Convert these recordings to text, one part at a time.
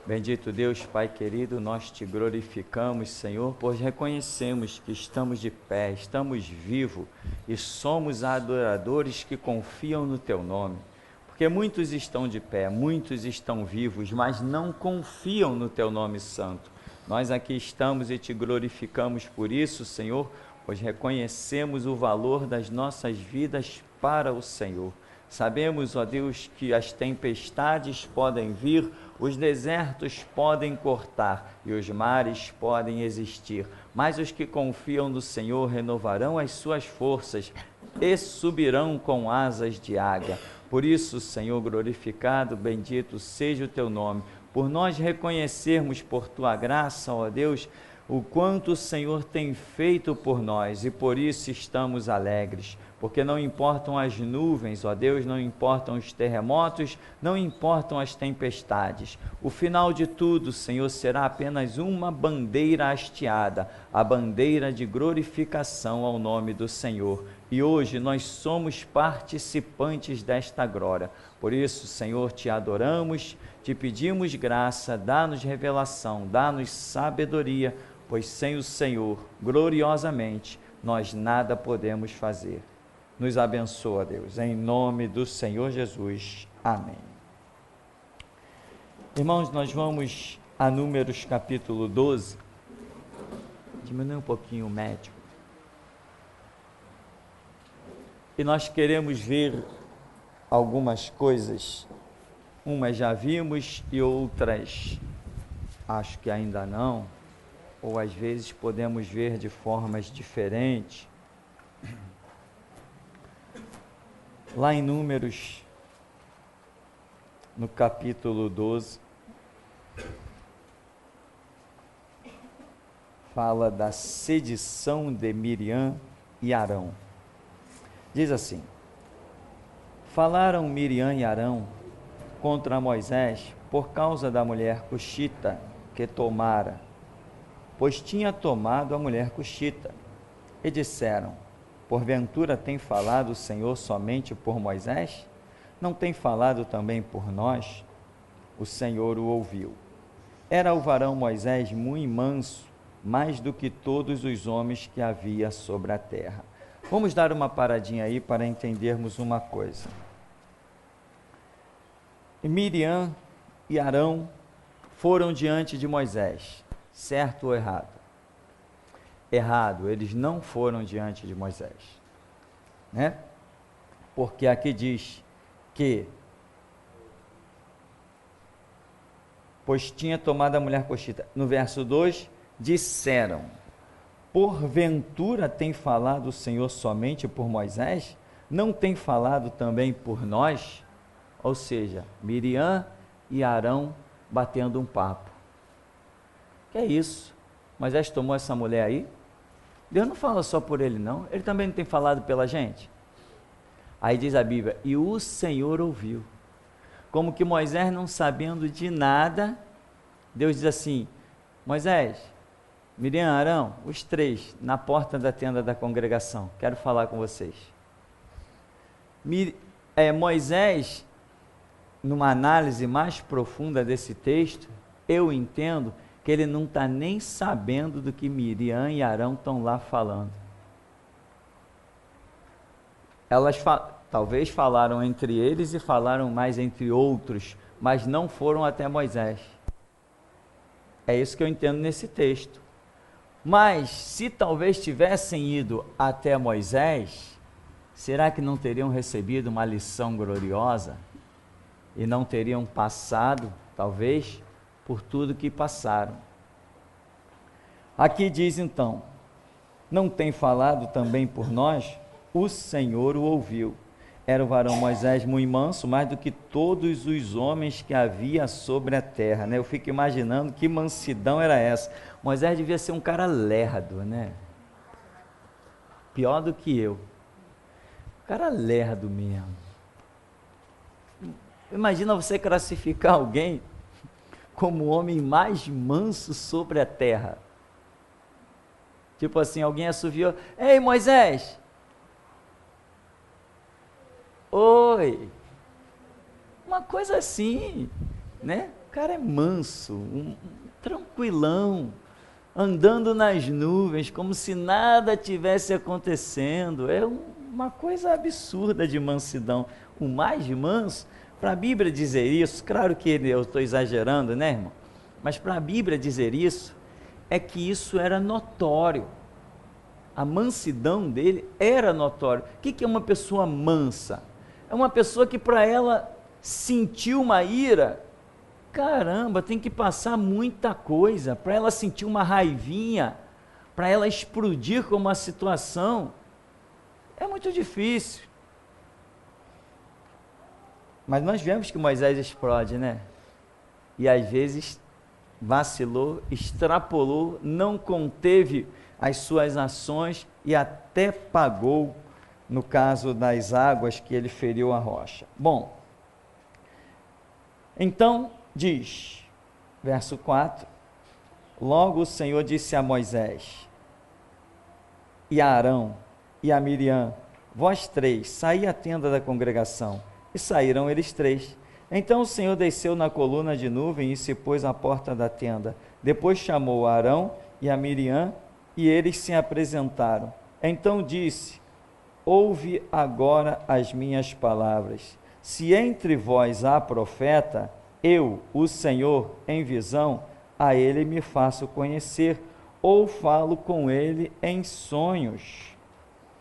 Bendito Deus, Pai querido, nós te glorificamos, Senhor, pois reconhecemos que estamos de pé, estamos vivos e somos adoradores que confiam no Teu nome. Porque muitos estão de pé, muitos estão vivos, mas não confiam no Teu nome santo. Nós aqui estamos e te glorificamos por isso, Senhor, pois reconhecemos o valor das nossas vidas para o Senhor. Sabemos, ó Deus, que as tempestades podem vir, os desertos podem cortar e os mares podem existir, mas os que confiam no Senhor renovarão as suas forças e subirão com asas de águia. Por isso, Senhor, glorificado, bendito seja o teu nome, por nós reconhecermos por tua graça, ó Deus, o quanto o Senhor tem feito por nós e por isso estamos alegres, porque não importam as nuvens, ó Deus, não importam os terremotos, não importam as tempestades. O final de tudo, Senhor, será apenas uma bandeira hasteada, a bandeira de glorificação ao nome do Senhor. E hoje nós somos participantes desta glória. Por isso, Senhor, te adoramos, te pedimos graça, dá-nos revelação, dá-nos sabedoria, pois sem o Senhor, gloriosamente, nós nada podemos fazer. Nos abençoa, Deus, em nome do Senhor Jesus. Amém. Irmãos, nós vamos a Números capítulo 12. Diminui um pouquinho o médico. E nós queremos ver algumas coisas. Umas já vimos e outras acho que ainda não. Ou às vezes podemos ver de formas diferentes. Lá em Números, no capítulo 12, fala da sedição de Miriam e Arão. Diz assim: falaram Miriam e Arão contra Moisés por causa da mulher cuxita que tomara, pois tinha tomado a mulher cuxita, e disseram: porventura tem falado o Senhor somente por Moisés? Não tem falado também por nós? O Senhor o ouviu. Era o varão Moisés muito manso, mais do que todos os homens que havia sobre a terra. Vamos dar uma paradinha aí para entendermos uma coisa. Miriam e Arão foram diante de Moisés, certo ou errado? Errado, eles não foram diante de Moisés, né? Porque aqui diz que, pois tinha tomado a mulher cuxita. No verso 2, disseram: porventura tem falado o Senhor somente por Moisés? Não tem falado também por nós? Ou seja, Miriam e Arão batendo um papo. Que é isso? Moisés tomou essa mulher aí? Deus não fala só por ele não, ele também não tem falado pela gente? Aí diz a Bíblia, e o Senhor ouviu. Como que Moisés não sabendo de nada, Deus diz assim: Moisés, Miriam, Arão, os três, na porta da tenda da congregação, quero falar com vocês. Moisés, numa análise mais profunda desse texto, eu entendo que ele não está nem sabendo do que Miriam e Arão estão lá falando. Elas talvez falaram entre eles e falaram mais entre outros, mas não foram até Moisés. É isso que eu entendo nesse texto. Mas, se talvez tivessem ido até Moisés, será que não teriam recebido uma lição gloriosa? E não teriam passado, talvez, por tudo que passaram. Aqui diz então: não tem falado também por nós? O Senhor o ouviu. Era o varão Moisés muito manso, mais do que todos os homens que havia sobre a terra, né? Eu fico imaginando que mansidão era essa. Moisés devia ser um cara lerdo, né? Pior do que eu. Cara lerdo mesmo. Imagina você classificar alguém como o homem mais manso sobre a terra. Tipo assim, alguém assoviou: ei, Moisés! Oi! Uma coisa assim, né? cara é manso, tranquilão, andando nas nuvens, como se nada tivesse acontecendo. É uma coisa absurda de mansidão. O mais manso, para a Bíblia dizer isso, claro que eu estou exagerando, né, irmão? Mas para a Bíblia dizer isso, é que isso era notório. A mansidão dele era notório. O que é uma pessoa mansa? É uma pessoa que para ela sentir uma ira, caramba, tem que passar muita coisa. Para ela sentir uma raivinha, para ela explodir com uma situação, é muito difícil. Mas nós vemos que Moisés explode, né? E às vezes vacilou, extrapolou, não conteve as suas ações e até pagou, no caso das águas que ele feriu a rocha. Bom, então diz, verso 4, logo o Senhor disse a Moisés e a Arão e a Miriam, vós três, saí à tenda da congregação. E saíram eles três. Então o Senhor desceu na coluna de nuvem e se pôs à porta da tenda. Depois chamou a Arão e a Miriam, e eles se apresentaram. Então disse, ouve agora as minhas palavras. Se entre vós há profeta, eu, o Senhor, em visão, a ele me faço conhecer, ou falo com ele em sonhos.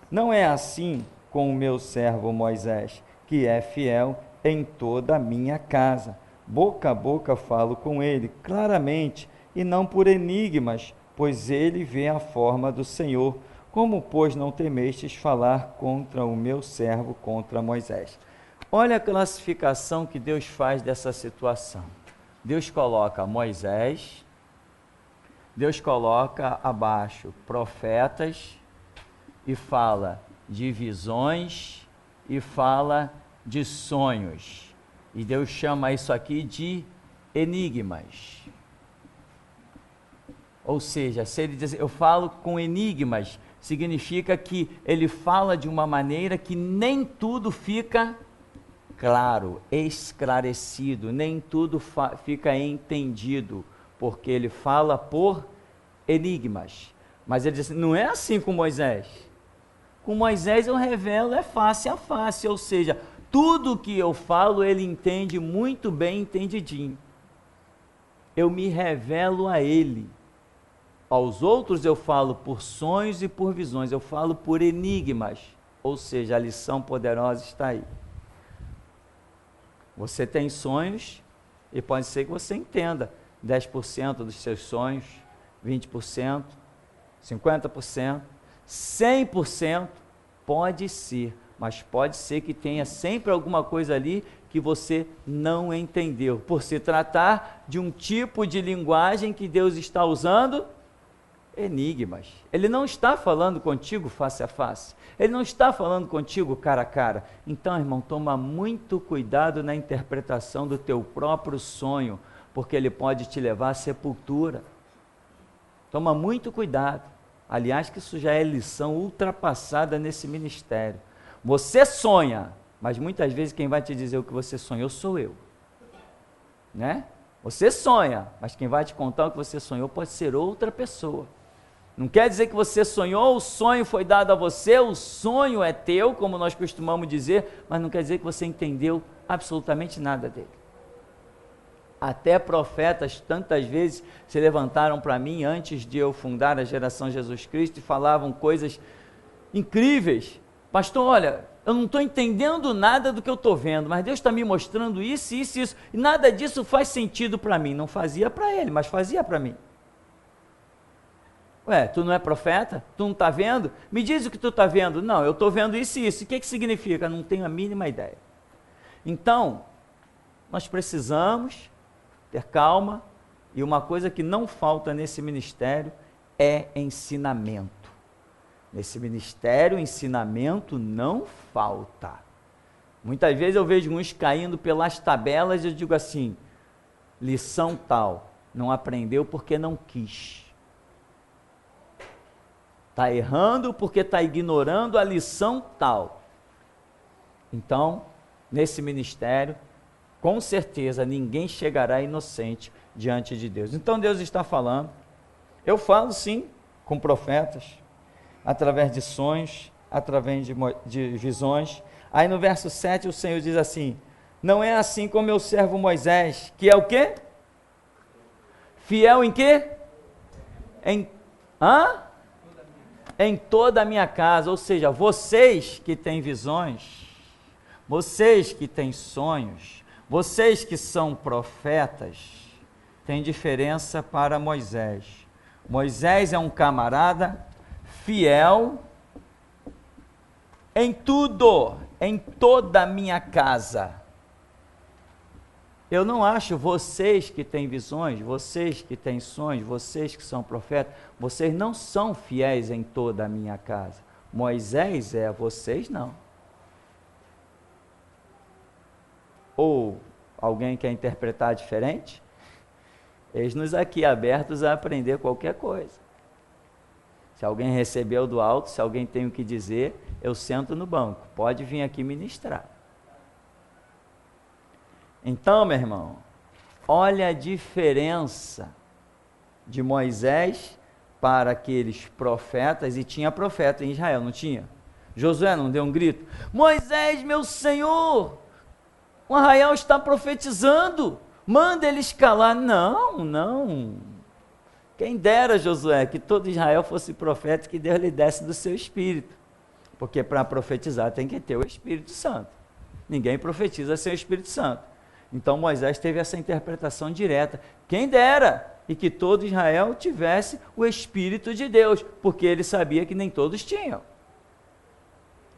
Não é assim com o meu servo Moisés, que é fiel em toda a minha casa. Boca a boca falo com ele, claramente, e não por enigmas, pois ele vê a forma do Senhor. Como, pois, não temestes falar contra o meu servo, contra Moisés? Olha a classificação que Deus faz dessa situação. Deus coloca Moisés, Deus coloca abaixo profetas, e fala de visões, e fala de sonhos. E Deus chama isso aqui de enigmas. Ou seja, se ele diz, eu falo com enigmas, significa que ele fala de uma maneira que nem tudo fica claro, esclarecido, nem tudo fica entendido, porque ele fala por enigmas. Mas ele diz assim, não é assim com Moisés. Com Moisés eu revelo é face a face, ou seja, tudo que eu falo ele entende muito bem entendidinho. Eu me revelo a ele. Aos outros eu falo por sonhos e por visões, eu falo por enigmas, ou seja, a lição poderosa está aí. Você tem sonhos e pode ser que você entenda 10% dos seus sonhos, 20%, 50%, 100%, pode ser, mas pode ser que tenha sempre alguma coisa ali que você não entendeu, por se tratar de um tipo de linguagem que Deus está usando, enigmas. Ele não está falando contigo face a face, ele não está falando contigo cara a cara. Então, irmão, toma muito cuidado na interpretação do teu próprio sonho, porque ele pode te levar à sepultura. Toma muito cuidado. Aliás, que isso já é lição ultrapassada nesse ministério. Você sonha, mas muitas vezes quem vai te dizer o que você sonhou sou eu, né? Você sonha, mas quem vai te contar o que você sonhou pode ser outra pessoa. Não quer dizer que você sonhou, o sonho foi dado a você, o sonho é teu, como nós costumamos dizer, mas não quer dizer que você entendeu absolutamente nada dele. Até profetas tantas vezes se levantaram para mim antes de eu fundar a Geração Jesus Cristo e falavam coisas incríveis. Pastor, olha, eu não estou entendendo nada do que eu estou vendo, mas Deus está me mostrando isso, isso, isso, e nada disso faz sentido para mim. Não fazia para ele, mas fazia para mim. Ué, tu não é profeta? Tu não está vendo? Me diz o que tu está vendo. Não, eu estou vendo isso e isso. O que significa? Não tenho a mínima ideia. Então, nós precisamos ter calma, e uma coisa que não falta nesse ministério é ensinamento. Nesse ministério, ensinamento não falta. Muitas vezes eu vejo uns caindo pelas tabelas e eu digo assim, lição tal, não aprendeu porque não quis. Está errando porque está ignorando a lição tal. Então, nesse ministério, com certeza ninguém chegará inocente diante de Deus. Então Deus está falando, eu falo sim com profetas, através de sonhos, através de visões. Aí no verso 7 o Senhor diz assim, não é assim como meu servo Moisés, que é o quê? Fiel em quê? Em toda a minha casa, ou seja, vocês que têm visões, vocês que têm sonhos, vocês que são profetas, tem diferença para Moisés. Moisés é um camarada fiel em tudo, em toda a minha casa. Eu não acho vocês que têm visões, vocês que têm sonhos, vocês que são profetas, vocês não são fiéis em toda a minha casa. Moisés é, vocês não. Ou alguém quer interpretar diferente? Eis-nos aqui abertos a aprender qualquer coisa. Se alguém recebeu do alto, se alguém tem o que dizer, eu sento no banco. Pode vir aqui ministrar. Então, meu irmão, olha a diferença de Moisés para aqueles profetas, e tinha profeta em Israel, não tinha? Josué não deu um grito? Moisés, meu Senhor, o arraial está profetizando, manda eles calar. Não. Quem dera, Josué, que todo Israel fosse profeta, que Deus lhe desse do seu espírito. Porque para profetizar tem que ter o Espírito Santo. Ninguém profetiza sem o Espírito Santo. Então Moisés teve essa interpretação direta. Quem dera e que todo Israel tivesse o Espírito de Deus, porque ele sabia que nem todos tinham.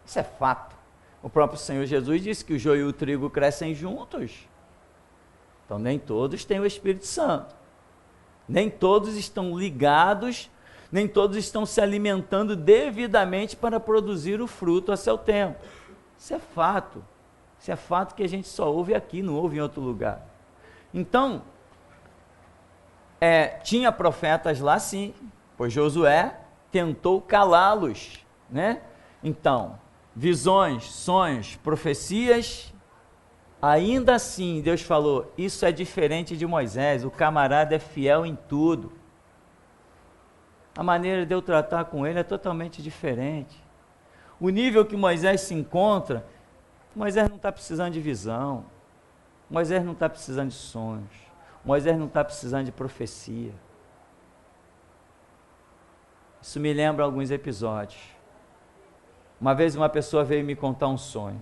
Isso é fato. O próprio Senhor Jesus disse que o joio e o trigo crescem juntos. Então nem todos têm o Espírito Santo. Nem todos estão ligados, nem todos estão se alimentando devidamente para produzir o fruto a seu tempo. Isso é fato. Isso é fato que a gente só ouve aqui, não ouve em outro lugar. Então, tinha profetas lá sim, pois Josué tentou calá-los, né? Então, visões, sonhos, profecias, ainda assim Deus falou, isso é diferente de Moisés, o camarada é fiel em tudo. A maneira de eu tratar com ele é totalmente diferente. O nível que Moisés se encontra, Moisés não está precisando de visão, Moisés não está precisando de sonhos, Moisés não está precisando de profecia. Isso me lembra alguns episódios. Uma vez uma pessoa veio me contar um sonho.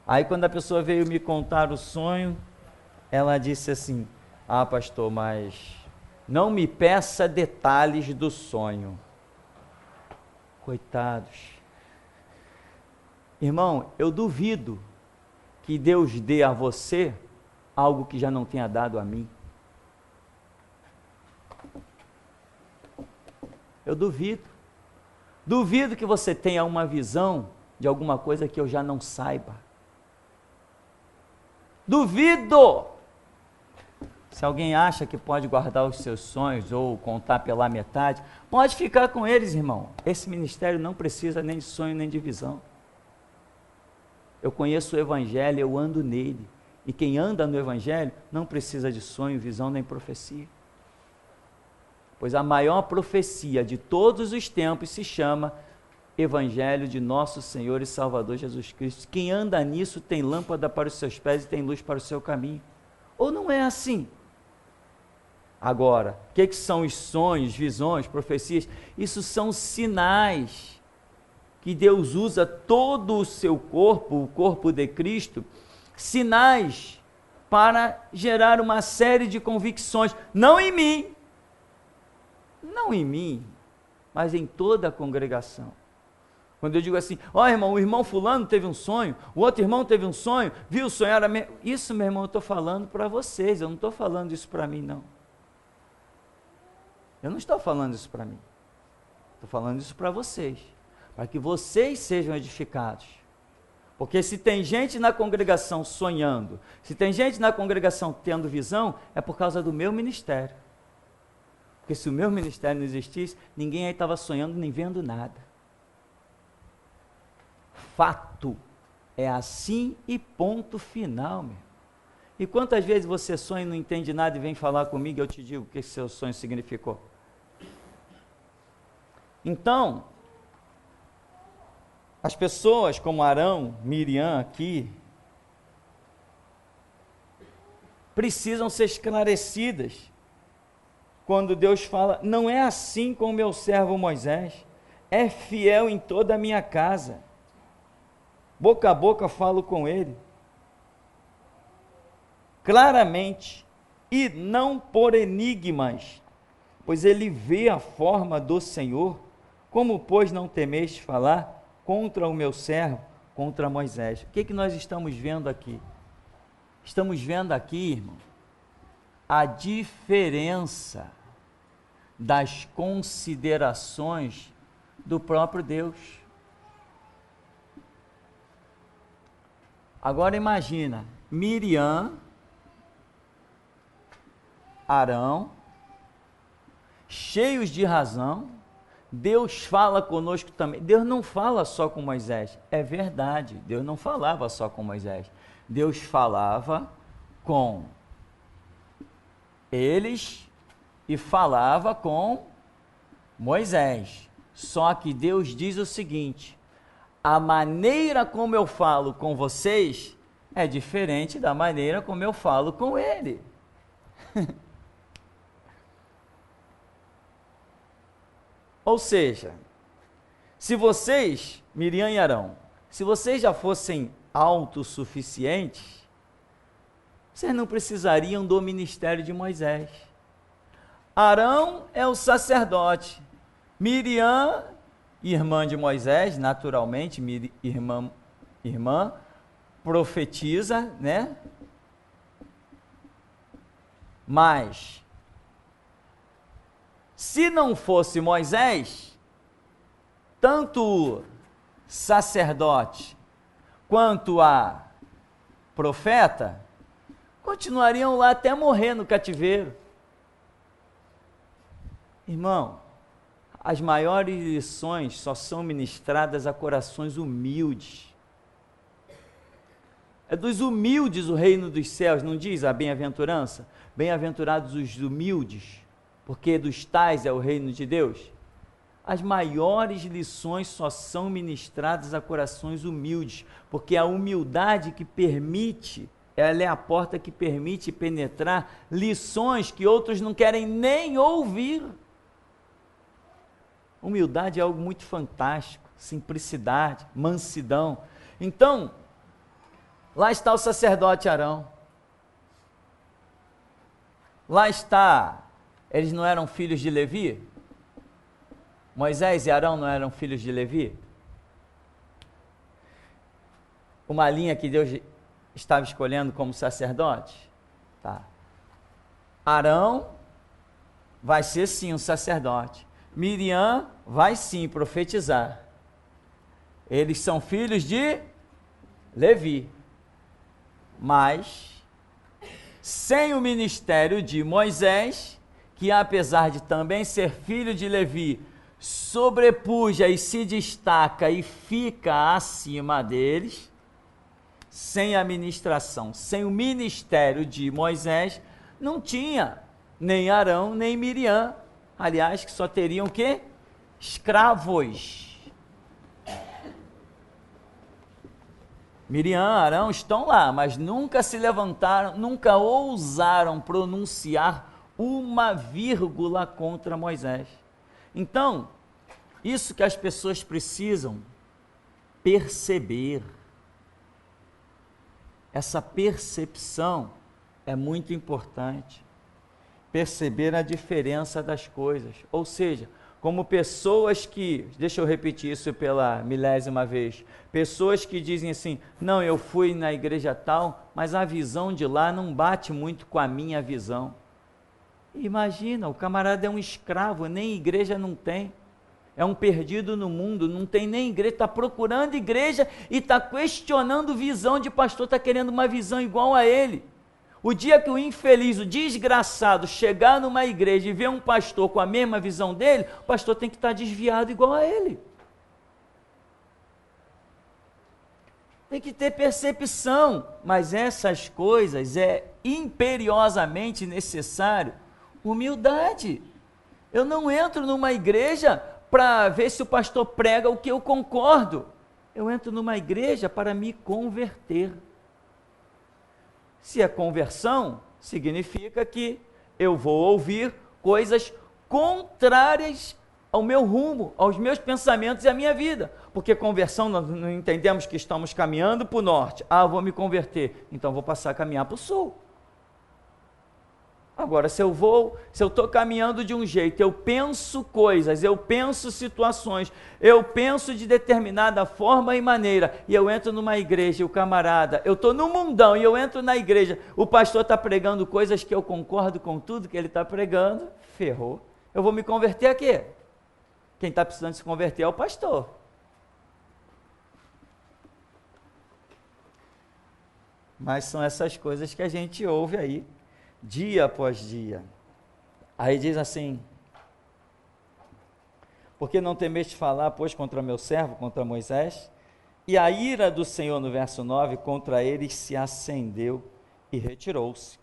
Aí quando a pessoa veio me contar o sonho, ela disse assim, pastor, mas não me peça detalhes do sonho. Coitados. Irmão, eu duvido que Deus dê a você algo que já não tenha dado a mim. Eu duvido. Duvido que você tenha uma visão de alguma coisa que eu já não saiba. Duvido! Se alguém acha que pode guardar os seus sonhos ou contar pela metade, pode ficar com eles, irmão. Esse ministério não precisa nem de sonho nem de visão. Eu conheço o Evangelho, eu ando nele. E quem anda no Evangelho não precisa de sonho, visão nem profecia. Pois a maior profecia de todos os tempos se chama Evangelho de nosso Senhor e Salvador Jesus Cristo. Quem anda nisso tem lâmpada para os seus pés e tem luz para o seu caminho. Ou não é assim? Agora, o que são os sonhos, visões, profecias? Isso são sinais que Deus usa todo o seu corpo, o corpo de Cristo, sinais para gerar uma série de convicções, não em mim, mas em toda a congregação. Quando eu digo assim, irmão, o irmão fulano teve um sonho, o outro irmão teve um sonho, viu sonhar isso, meu irmão, eu estou falando para vocês, eu não estou falando isso para mim, não. Eu não estou falando isso para mim, estou falando isso para vocês, para que vocês sejam edificados. Porque se tem gente na congregação sonhando, se tem gente na congregação tendo visão, é por causa do meu ministério. Porque se o meu ministério não existisse, ninguém aí estava sonhando nem vendo nada. Fato. É assim e ponto final, meu. E quantas vezes você sonha e não entende nada e vem falar comigo e eu te digo o que seu sonho significou? Então, as pessoas como Arão, Miriam aqui, precisam ser esclarecidas. Quando Deus fala, não é assim com o meu servo Moisés, é fiel em toda a minha casa. Boca a boca falo com ele, claramente, e não por enigmas, pois ele vê a forma do Senhor. Como, pois, não temeste falar contra o meu servo, contra Moisés? O que nós estamos vendo aqui? Estamos vendo aqui, irmão, a diferença das considerações do próprio Deus. Agora imagina, Miriam, Arão, cheios de razão, Deus fala conosco também. Deus não fala só com Moisés, é verdade, Deus não falava só com Moisés, Deus falava com eles e falava com Moisés. Só que Deus diz o seguinte: a maneira como eu falo com vocês é diferente da maneira como eu falo com ele. Ou seja, se vocês, Miriam e Arão, se vocês já fossem autossuficientes, vocês não precisariam do ministério de Moisés. Arão é o sacerdote, Miriam, irmã de Moisés, naturalmente, irmã, profetiza, né? Mas, se não fosse Moisés, tanto o sacerdote quanto a profeta continuariam lá até morrer no cativeiro. Irmão, as maiores lições só são ministradas a corações humildes. É dos humildes o reino dos céus, não diz a bem-aventurança? Bem-aventurados os humildes, porque dos tais é o reino de Deus. As maiores lições só são ministradas a corações humildes, porque a humildade que permite, ela é a porta que permite penetrar lições que outros não querem nem ouvir. Humildade é algo muito fantástico, simplicidade, mansidão. Então, lá está o sacerdote Arão. Lá está, eles não eram filhos de Levi? Moisés e Arão não eram filhos de Levi? Uma linha que Deus estava escolhendo como sacerdote? Tá. Arão vai ser sim um sacerdote. Miriam vai sim profetizar. Eles são filhos de Levi. Mas, sem o ministério de Moisés, que apesar de também ser filho de Levi, sobrepuja e se destaca e fica acima deles, sem a ministração, sem o ministério de Moisés, não tinha nem Arão, nem Miriam. Aliás, que só teriam o quê? Escravos. Miriam, Arão estão lá, mas nunca se levantaram, nunca ousaram pronunciar uma vírgula contra Moisés. Então, isso que as pessoas precisam perceber. Essa percepção é muito importante. Perceber a diferença das coisas. Ou seja, como pessoas que, deixa eu repetir isso pela milésima vez, pessoas que dizem assim, não, eu fui na igreja tal, mas a visão de lá não bate muito com a minha visão. Imagina, o camarada é um escravo, nem igreja não tem. É um perdido no mundo, não tem nem igreja, está procurando igreja e está questionando visão de pastor, está querendo uma visão igual a ele. O dia que o infeliz, o desgraçado, chegar numa igreja e ver um pastor com a mesma visão dele, o pastor tem que estar desviado igual a ele. Tem que ter percepção, mas essas coisas é imperiosamente necessário humildade. Eu não entro numa igreja para ver se o pastor prega o que eu concordo. Eu entro numa igreja para me converter. Se é conversão, significa que eu vou ouvir coisas contrárias ao meu rumo, aos meus pensamentos e à minha vida. Porque conversão, nós não entendemos que estamos caminhando para o norte. Ah, vou me converter, então vou passar a caminhar para o sul. Agora, se eu estou caminhando de um jeito, eu penso coisas, eu penso situações, eu penso de determinada forma e maneira, e eu entro numa igreja, o camarada, eu estou no mundão e eu entro na igreja, o pastor está pregando coisas que eu concordo com tudo que ele está pregando, ferrou. Eu vou me converter a quê? Quem está precisando se converter é o pastor. Mas são essas coisas que a gente ouve aí, dia após dia. Aí diz assim: porque não temeste falar, pois, contra meu servo, contra Moisés? E a ira do Senhor, no verso 9, contra eles se acendeu e retirou-se.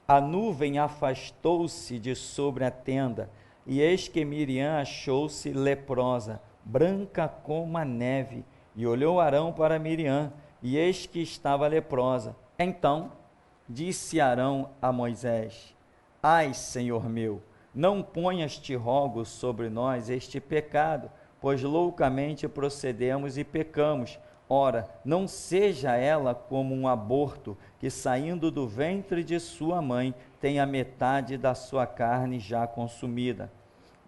A nuvem afastou-se de sobre a tenda, e eis que Miriam achou-se leprosa, branca como a neve. E olhou Arão para Miriam, e eis que estava leprosa. Então disse Arão a Moisés: ai, Senhor meu, não ponhas, te rogo, sobre nós este pecado, pois loucamente procedemos e pecamos. Ora, não seja ela como um aborto, que saindo do ventre de sua mãe, tem a metade da sua carne já consumida.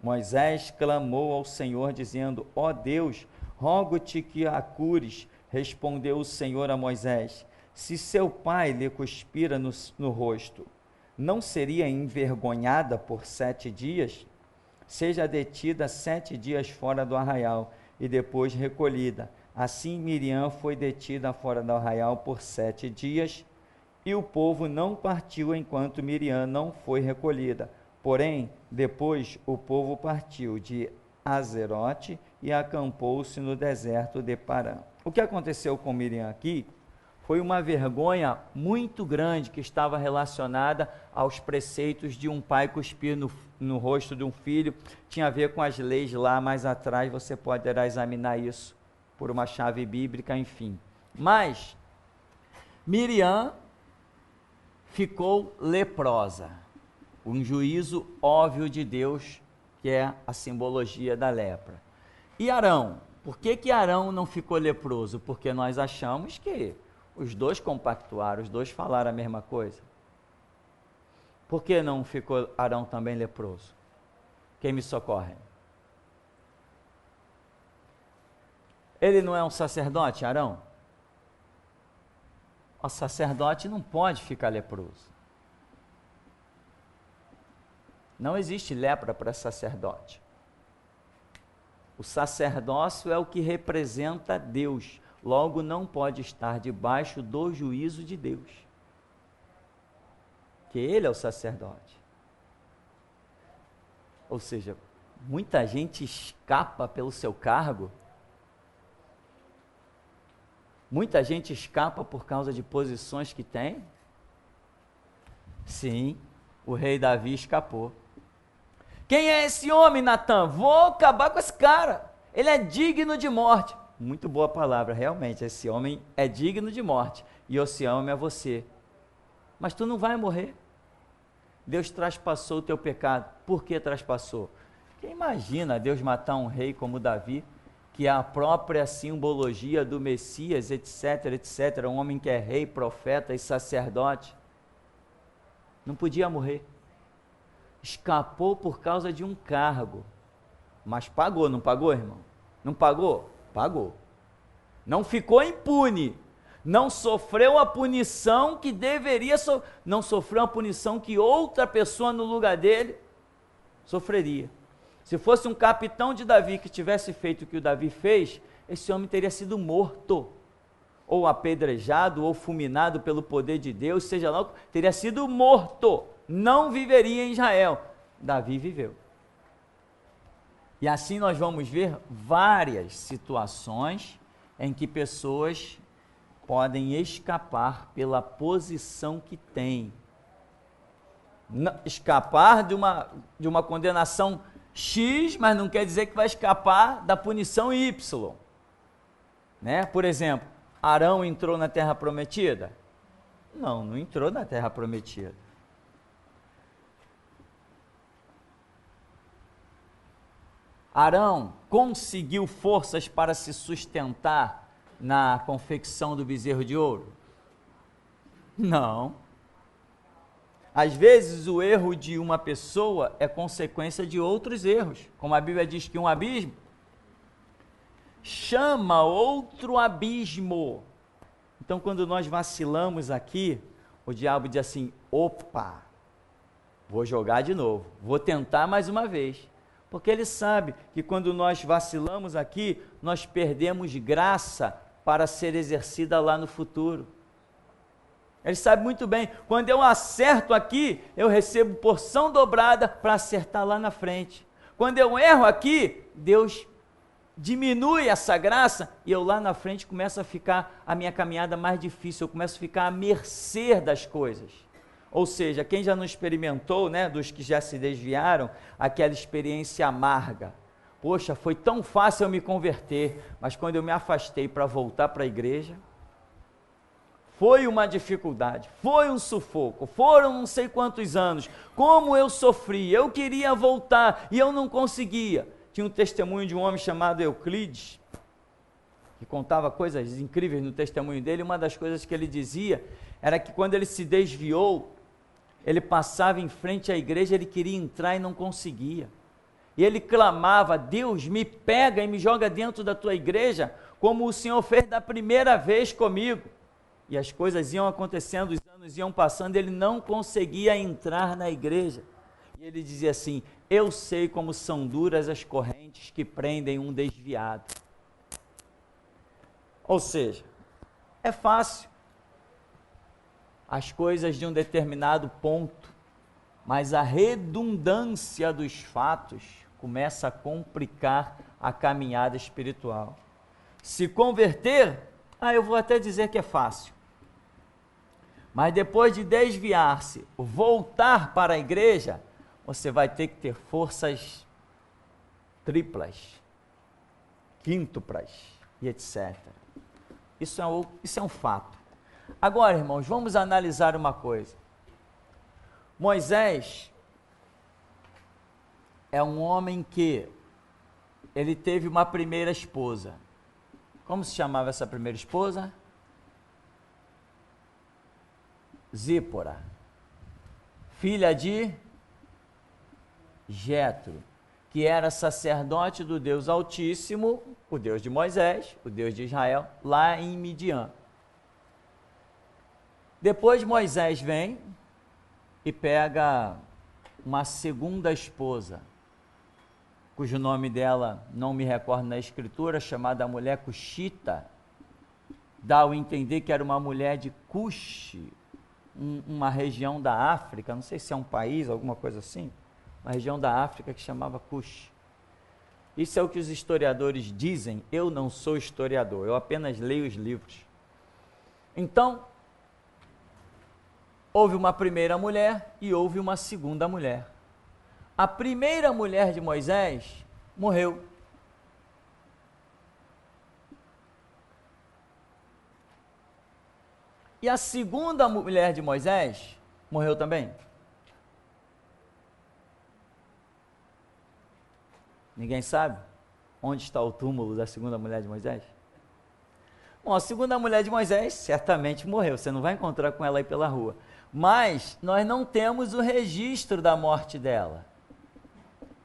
Moisés clamou ao Senhor, dizendo: ó Deus, rogo-te que a cures. Respondeu o Senhor a Moisés: se seu pai lhe cuspira no rosto, não seria envergonhada por 7 dias? Seja detida 7 dias fora do arraial, e depois recolhida. Assim Miriam foi detida fora do arraial por 7 dias, e o povo não partiu enquanto Miriam não foi recolhida. Porém, depois o povo partiu de Azerote e acampou-se no deserto de Parã. O que aconteceu com Miriam aqui foi uma vergonha muito grande que estava relacionada aos preceitos de um pai cuspir no rosto de um filho. Tinha a ver com as leis lá mais atrás, você poderá examinar isso por uma chave bíblica, enfim. Mas Miriam ficou leprosa, um juízo óbvio de Deus, que é a simbologia da lepra. E Arão, por que Arão não ficou leproso? Porque nós achamos que os dois compactuaram, os dois falaram a mesma coisa. Por que não ficou Arão também leproso? Quem me socorre? Ele não é um sacerdote, Arão? O sacerdote não pode ficar leproso. Não existe lepra para sacerdote. O sacerdócio é o que representa Deus, logo não pode estar debaixo do juízo de Deus, que ele é o sacerdote. Ou seja, muita gente escapa pelo seu cargo, muita gente escapa por causa de posições que tem. Sim, o rei Davi escapou. Quem é esse homem, Natan? Vou acabar com esse cara. Ele é digno de morte. Muito boa palavra, realmente. Esse homem é digno de morte. E esse homem é você. Mas tu não vai morrer. Deus traspassou o teu pecado. Por que traspassou? Porque imagina Deus matar um rei como Davi, que é a própria simbologia do Messias, etc, etc. Um homem que é rei, profeta e sacerdote. Não podia morrer. Escapou por causa de um cargo, mas pagou, não pagou, irmão? Não pagou? Pagou. Não ficou impune, não sofreu a punição que deveria, não sofreu a punição que outra pessoa no lugar dele sofreria. Se fosse um capitão de Davi que tivesse feito o que o Davi fez, esse homem teria sido morto, ou apedrejado, ou fulminado pelo poder de Deus, seja lá, teria sido morto. Não viveria em Israel. Davi viveu. E assim nós vamos ver várias situações em que pessoas podem escapar pela posição que têm. Escapar de uma condenação X, mas não quer dizer que vai escapar da punição Y. Né? Por exemplo, Arão entrou na Terra Prometida? Não entrou na Terra Prometida. Arão conseguiu forças para se sustentar na confecção do bezerro de ouro? Não. Às vezes o erro de uma pessoa é consequência de outros erros, como a Bíblia diz que um abismo chama outro abismo. Então, quando nós vacilamos aqui, o diabo diz assim: opa, vou jogar de novo, vou tentar mais uma vez. Porque ele sabe que quando nós vacilamos aqui, nós perdemos graça para ser exercida lá no futuro. Ele sabe muito bem, quando eu acerto aqui, eu recebo porção dobrada para acertar lá na frente. Quando eu erro aqui, Deus diminui essa graça e eu lá na frente começo a ficar a minha caminhada mais difícil, eu começo a ficar à mercê das coisas. Ou seja, quem já não experimentou, né, dos que já se desviaram, aquela experiência amarga. Poxa, foi tão fácil eu me converter, mas quando eu me afastei para voltar para a igreja, foi uma dificuldade, foi um sufoco, foram não sei quantos anos, como eu sofri, eu queria voltar e eu não conseguia. Tinha um testemunho de um homem chamado Euclides, que contava coisas incríveis no testemunho dele. Uma das coisas que ele dizia era que quando ele se desviou, ele passava em frente à igreja, ele queria entrar e não conseguia. E ele clamava: Deus, me pega e me joga dentro da tua igreja, como o Senhor fez da primeira vez comigo. E as coisas iam acontecendo, os anos iam passando, ele não conseguia entrar na igreja. E ele dizia assim: eu sei como são duras as correntes que prendem um desviado. Ou seja, é fácil as coisas de um determinado ponto, mas a redundância dos fatos começa a complicar a caminhada espiritual. Se converter, eu vou até dizer que é fácil. Mas depois de desviar-se, voltar para a igreja, você vai ter que ter forças triplas, quíntuplas e etc. Isso é um fato. Agora, irmãos, vamos analisar uma coisa. Moisés é um homem que ele teve uma primeira esposa. Como se chamava essa primeira esposa? Zípora, filha de Jetro, que era sacerdote do Deus Altíssimo, o Deus de Moisés, o Deus de Israel, lá em Midian. Depois Moisés vem e pega uma segunda esposa, cujo nome dela não me recordo na escritura, chamada mulher Cuxita. Dá ao entender que era uma mulher de Cuxi, uma região da África, não sei se é um país, alguma coisa assim, uma região da África que chamava Cuxi. Isso é o que os historiadores dizem. Eu não sou historiador, eu apenas leio os livros. Então, houve uma primeira mulher e houve uma segunda mulher. A primeira mulher de Moisés morreu. E a segunda mulher de Moisés morreu também. Ninguém sabe onde está o túmulo da segunda mulher de Moisés? Bom, a segunda mulher de Moisés certamente morreu, você não vai encontrar com ela aí pela rua. Mas nós não temos o registro da morte dela.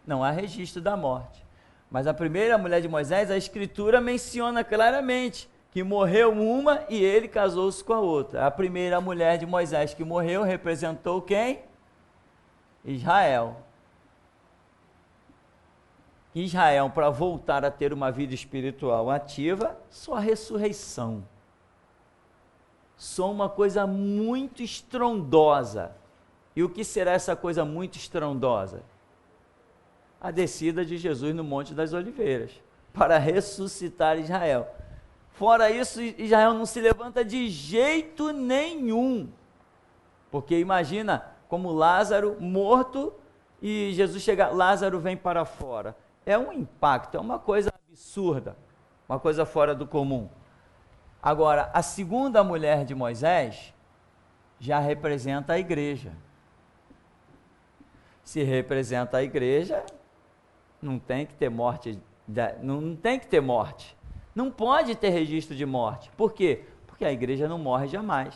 Não há registro da morte. Mas a primeira mulher de Moisés, a escritura menciona claramente que morreu uma e ele casou-se com a outra. A primeira mulher de Moisés que morreu representou quem? Israel. Israel, para voltar a ter uma vida espiritual ativa, só a ressurreição. Só uma coisa muito estrondosa. E o que será essa coisa muito estrondosa? A descida de Jesus no Monte das Oliveiras, para ressuscitar Israel. Fora isso, Israel não se levanta de jeito nenhum. Porque imagina como Lázaro morto e Jesus chega, Lázaro vem para fora. É um impacto, é uma coisa absurda, uma coisa fora do comum. Agora, a segunda mulher de Moisés já representa a igreja. Se representa a igreja, não tem que ter morte, não tem que ter morte. Não pode ter registro de morte. Por quê? Porque a igreja não morre jamais.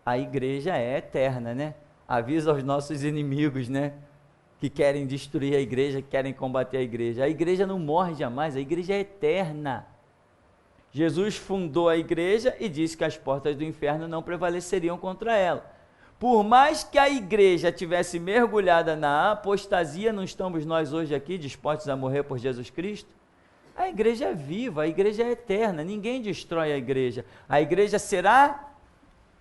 A igreja é eterna, né? Avisa aos nossos inimigos, né? Que querem destruir a igreja, que querem combater a igreja. A igreja não morre jamais, a igreja é eterna. Jesus fundou a igreja e disse que as portas do inferno não prevaleceriam contra ela. Por mais que a igreja tivesse mergulhada na apostasia, não estamos nós hoje aqui dispostos a morrer por Jesus Cristo? A igreja é viva, a igreja é eterna, ninguém destrói a igreja. A igreja será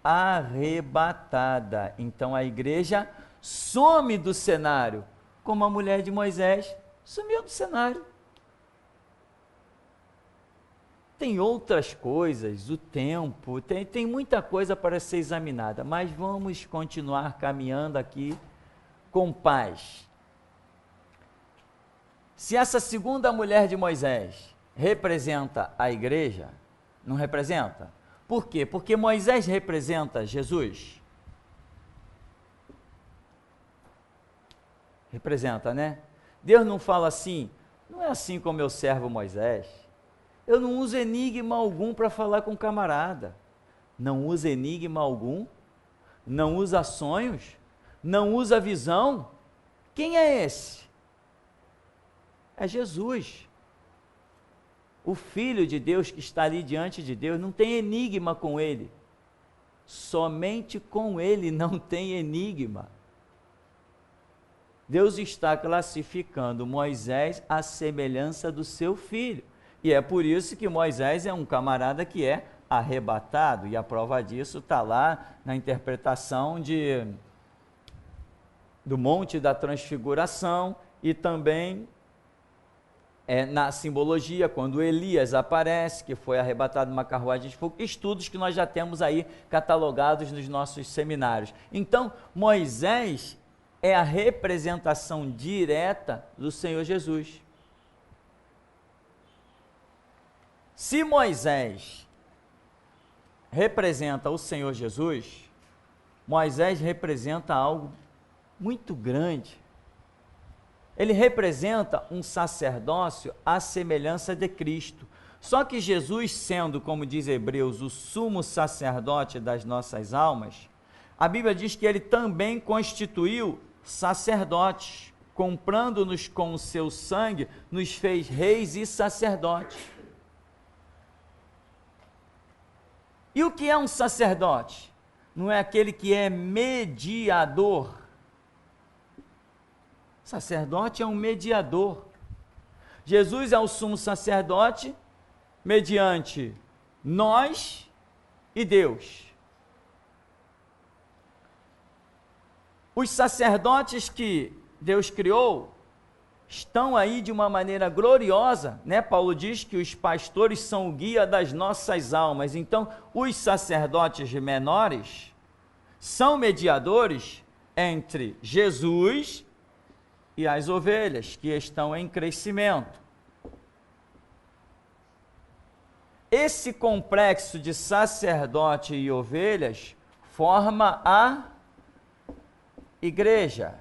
arrebatada. Então a igreja some do cenário, como a mulher de Moisés sumiu do cenário. Tem outras coisas, o tempo, tem muita coisa para ser examinada, mas vamos continuar caminhando aqui com paz. Se essa segunda mulher de Moisés representa a igreja, não representa? Por quê? Porque Moisés representa Jesus. Representa, né? Deus não fala assim, não é assim com meu servo Moisés. Eu não uso enigma algum para falar com o camarada. Não usa enigma algum, não usa sonhos, não usa visão. Quem é esse? É Jesus. O Filho de Deus que está ali diante de Deus, não tem enigma com ele. Somente com ele não tem enigma. Deus está classificando Moisés à semelhança do seu filho. E é por isso que Moisés é um camarada que é arrebatado, e a prova disso está lá na interpretação do Monte da Transfiguração e também na simbologia, quando Elias aparece, que foi arrebatado numa carruagem de fogo, estudos que nós já temos aí catalogados nos nossos seminários. Então, Moisés é a representação direta do Senhor Jesus. Se Moisés representa o Senhor Jesus, Moisés representa algo muito grande. Ele representa um sacerdócio à semelhança de Cristo. Só que Jesus, sendo, como diz Hebreus, o sumo sacerdote das nossas almas, a Bíblia diz que ele também constituiu sacerdotes, comprando-nos com o seu sangue, nos fez reis e sacerdotes. E o que é um sacerdote? Não é aquele que é mediador. Sacerdote é um mediador. Jesus é o sumo sacerdote mediante nós e Deus. Os sacerdotes que Deus criou estão aí de uma maneira gloriosa, né? Paulo diz que os pastores são o guia das nossas almas. Então, os sacerdotes menores são mediadores entre Jesus e as ovelhas que estão em crescimento. Esse complexo de sacerdote e ovelhas forma a igreja.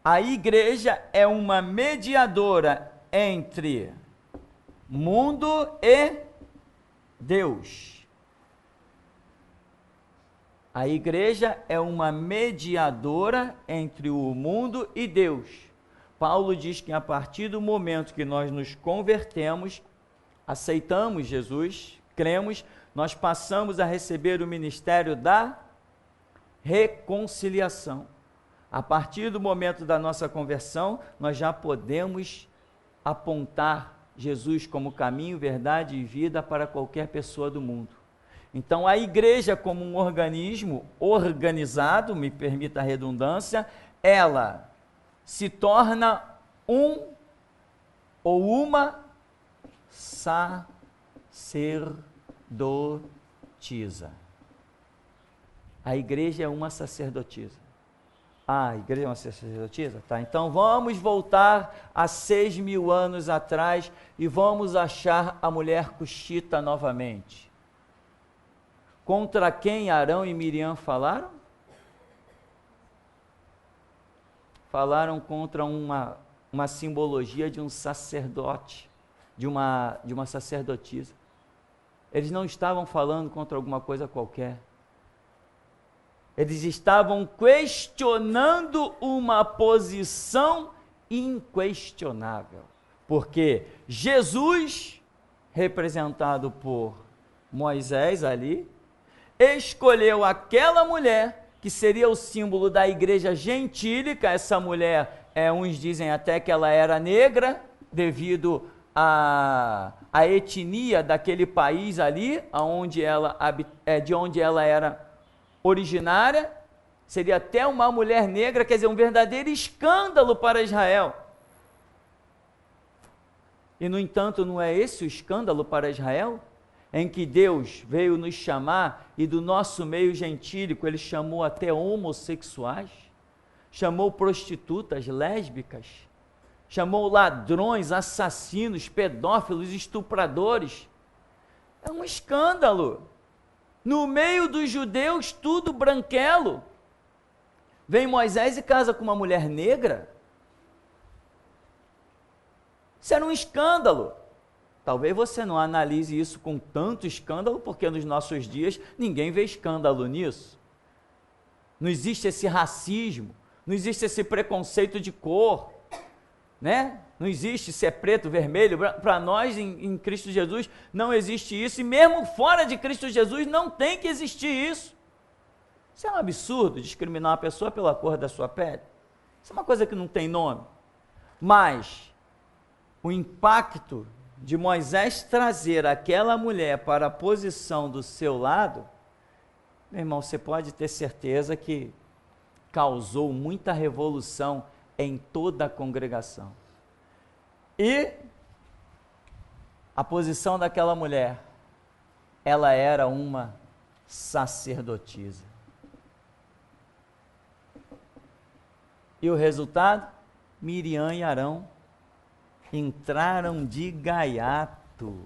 A igreja é uma mediadora entre mundo e Deus. A igreja é uma mediadora entre o mundo e Deus. Paulo diz que a partir do momento que nós nos convertemos, aceitamos Jesus, cremos, nós passamos a receber o ministério da reconciliação. A partir do momento da nossa conversão, nós já podemos apontar Jesus como caminho, verdade e vida para qualquer pessoa do mundo. Então, a igreja como um organismo organizado, me permita a redundância, ela se torna um ou uma sacerdote. sacerdotisa. A igreja é uma sacerdotisa. Ah, a igreja é uma sacerdotisa? Tá, então vamos voltar a 6.000 anos atrás e vamos achar a mulher cuxita novamente. Contra quem Arão e Miriam falaram? Falaram contra uma simbologia de um sacerdote, de uma sacerdotisa. Eles não estavam falando contra alguma coisa qualquer. Eles estavam questionando uma posição inquestionável. Porque Jesus, representado por Moisés ali, escolheu aquela mulher que seria o símbolo da igreja gentílica. Essa mulher, uns dizem até que ela era negra, devido à etnia daquele país ali, de onde ela era originária. Seria até uma mulher negra, quer dizer, um verdadeiro escândalo para Israel. E, no entanto, não é esse o escândalo para Israel? Em que Deus veio nos chamar, e do nosso meio gentílico Ele chamou até homossexuais, chamou prostitutas, lésbicas, chamou ladrões, assassinos, pedófilos, estupradores. É um escândalo. No meio dos judeus, tudo branquelo. Vem Moisés e casa com uma mulher negra. Isso era um escândalo. Talvez você não analise isso com tanto escândalo, porque nos nossos dias ninguém vê escândalo nisso. Não existe esse racismo, não existe esse preconceito de cor, né? Não existe se é preto, vermelho. Para nós em Cristo Jesus não existe isso, e mesmo fora de Cristo Jesus não tem que existir isso. Isso é um absurdo, discriminar uma pessoa pela cor da sua pele. Isso é uma coisa que não tem nome. Mas o impacto de Moisés trazer aquela mulher para a posição do seu lado, meu irmão, você pode ter certeza que causou muita revolução em toda a congregação. E a posição daquela mulher, ela era uma sacerdotisa. E o resultado? Miriam e Arão entraram de gaiato.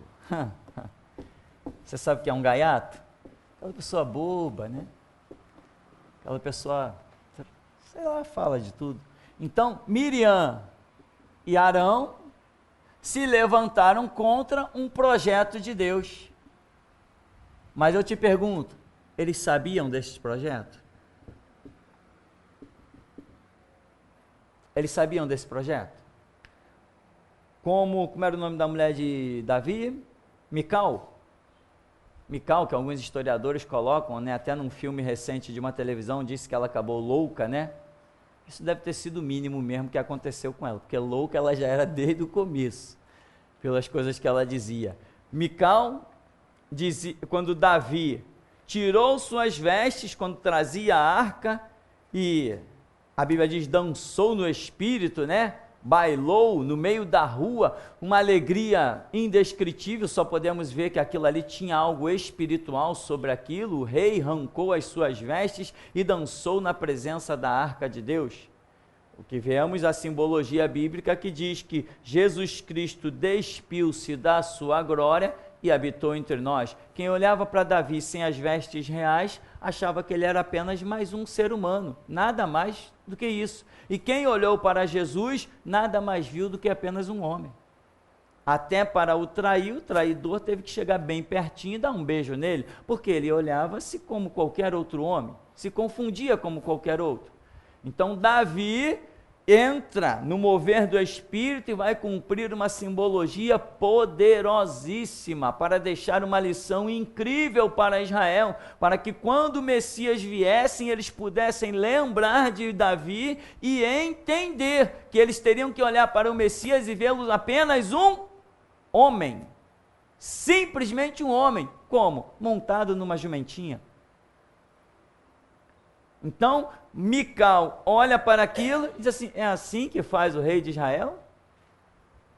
Você sabe o que é um gaiato? Aquela pessoa boba, né? Aquela pessoa, sei lá, fala de tudo. Então, Miriam e Arão se levantaram contra um projeto de Deus. Mas eu te pergunto, eles sabiam desse projeto? Eles sabiam desse projeto? Como era o nome da mulher de Davi? Mical, que alguns historiadores colocam, né, até num filme recente de uma televisão, disse que ela acabou louca, né? Isso deve ter sido o mínimo mesmo que aconteceu com ela, porque louca ela já era desde o começo, pelas coisas que ela dizia. Mical dizia, quando Davi tirou suas vestes, quando trazia a arca, e a Bíblia diz, dançou no espírito, né? Bailou no meio da rua, uma alegria indescritível. Só podemos ver que aquilo ali tinha algo espiritual sobre aquilo. O rei arrancou as suas vestes e dançou na presença da arca de Deus. O que vemos a simbologia bíblica que diz que Jesus Cristo despiu-se da sua glória e habitou entre nós. Quem olhava para Davi sem as vestes reais, achava que ele era apenas mais um ser humano, nada mais do que isso. E quem olhou para Jesus, nada mais viu do que apenas um homem. Até para o trair, o traidor teve que chegar bem pertinho e dar um beijo nele, porque ele olhava-se como qualquer outro homem, se confundia como qualquer outro. Então Davi entra no mover do Espírito e vai cumprir uma simbologia poderosíssima para deixar uma lição incrível para Israel, para que quando o Messias viessem, eles pudessem lembrar de Davi e entender que eles teriam que olhar para o Messias e vê-lo apenas um homem, simplesmente um homem. Como? Montado numa jumentinha. Então, Mical olha para aquilo e diz assim, é assim que faz o rei de Israel?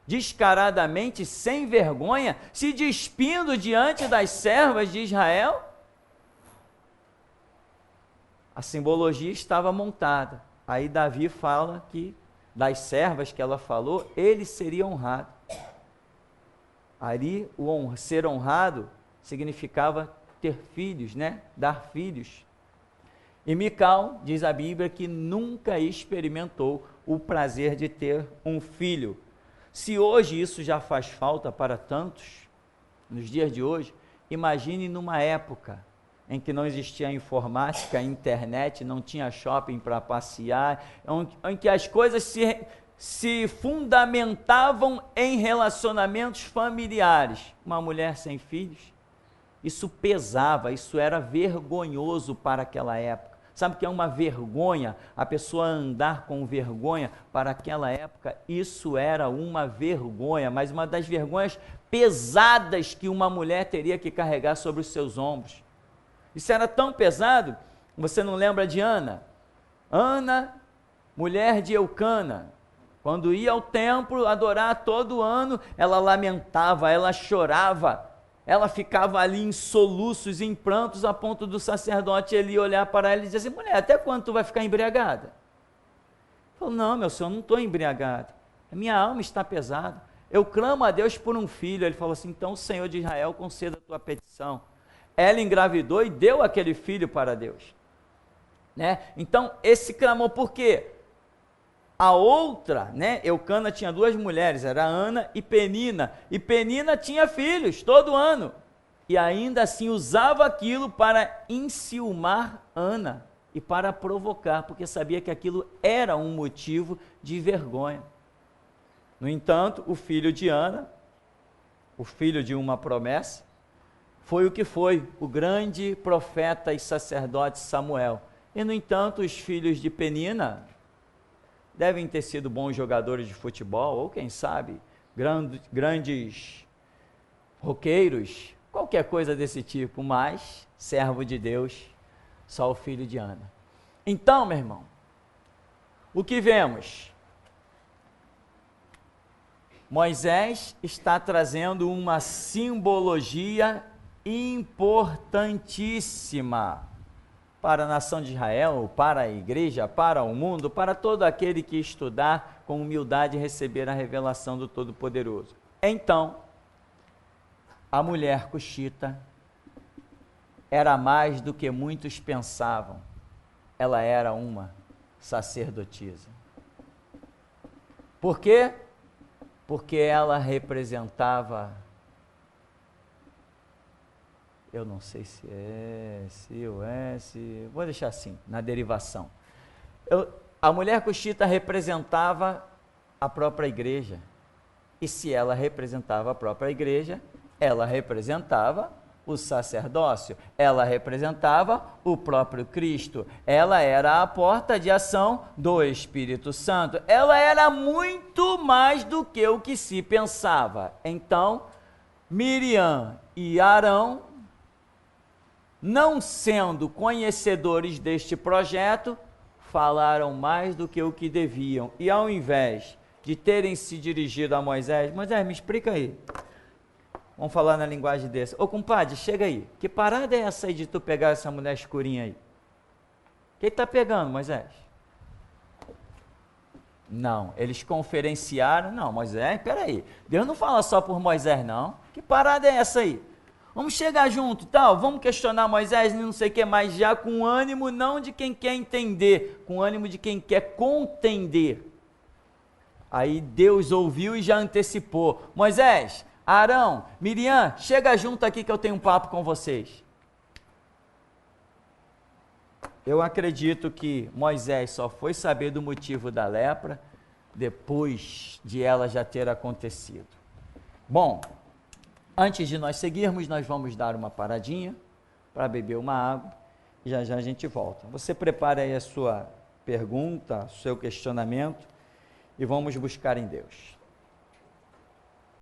descaradamente, sem vergonha, se despindo diante das servas de Israel? A simbologia estava montada. Aí Davi fala que das servas que ela falou, ele seria honrado. Ali, ser honrado significava ter filhos, né? Dar filhos. E Mical, diz a Bíblia, que nunca experimentou o prazer de ter um filho. Se hoje isso já faz falta para tantos, nos dias de hoje, imagine numa época em que não existia informática, internet, não tinha shopping para passear, em que as coisas se fundamentavam em relacionamentos familiares. Uma mulher sem filhos, isso pesava, isso era vergonhoso para aquela época. Sabe o que é uma vergonha? A pessoa andar com vergonha, para aquela época, isso era uma vergonha, mas uma das vergonhas pesadas que uma mulher teria que carregar sobre os seus ombros. Isso era tão pesado, você não lembra de Ana? Ana, mulher de Eucana, quando ia ao templo adorar todo ano, ela lamentava, ela chorava, ela ficava ali em soluços, em prantos, a ponto do sacerdote ele olhar para ela e dizer assim: mulher, até quando tu vai ficar embriagada? Falou: não, meu senhor, não estou embriagada, a minha alma está pesada, eu clamo a Deus por um filho. Ele falou assim: então o Senhor de Israel conceda a tua petição. Ela engravidou e deu aquele filho para Deus, né? Então esse clamor, por quê? A outra, né, Eucana tinha duas mulheres, era Ana e Penina tinha filhos todo ano, e ainda assim usava aquilo para enciumar Ana, e para provocar, porque sabia que aquilo era um motivo de vergonha. No entanto, o filho de Ana, o filho de uma promessa, foi o que foi, o grande profeta e sacerdote Samuel. E no entanto, os filhos de Penina devem ter sido bons jogadores de futebol, ou quem sabe, grandes roqueiros, qualquer coisa desse tipo, mas servo de Deus, só o filho de Ana. Então, meu irmão, o que vemos? Moisés está trazendo uma simbologia importantíssima para a nação de Israel, para a igreja, para o mundo, para todo aquele que estudar com humildade e receber a revelação do Todo-Poderoso. Então, a mulher cuxita era mais do que muitos pensavam. Ela era uma sacerdotisa. Por quê? Porque ela representava, eu não sei se é, se ou é, se... vou deixar assim, na derivação. A mulher cuxita representava a própria igreja. E se ela representava a própria igreja, ela representava o sacerdócio, ela representava o próprio Cristo, ela era a porta de ação do Espírito Santo, ela era muito mais do que o que se pensava. Então, Miriam e Arão, não sendo conhecedores deste projeto, falaram mais do que o que deviam, e ao invés de terem se dirigido a Moisés: Moisés, me explica aí, vamos falar na linguagem desse, ô compadre, chega aí, que parada é essa aí de tu pegar essa mulher escurinha aí? Quem está pegando, Moisés? Não, eles conferenciaram: não, Moisés, peraí, Deus não fala só por Moisés não, que parada é essa aí? Vamos chegar junto e tal, vamos questionar Moisés e não sei o que mais, já com ânimo não de quem quer entender, com ânimo de quem quer contender. Aí Deus ouviu e já antecipou: Moisés, Arão, Miriam, chega junto aqui que eu tenho um papo com vocês. Eu acredito que Moisés só foi saber do motivo da lepra depois de ela já ter acontecido. Bom, antes de nós seguirmos, nós vamos dar uma paradinha para beber uma água e já já a gente volta. Você prepare aí a sua pergunta, o seu questionamento e vamos buscar em Deus.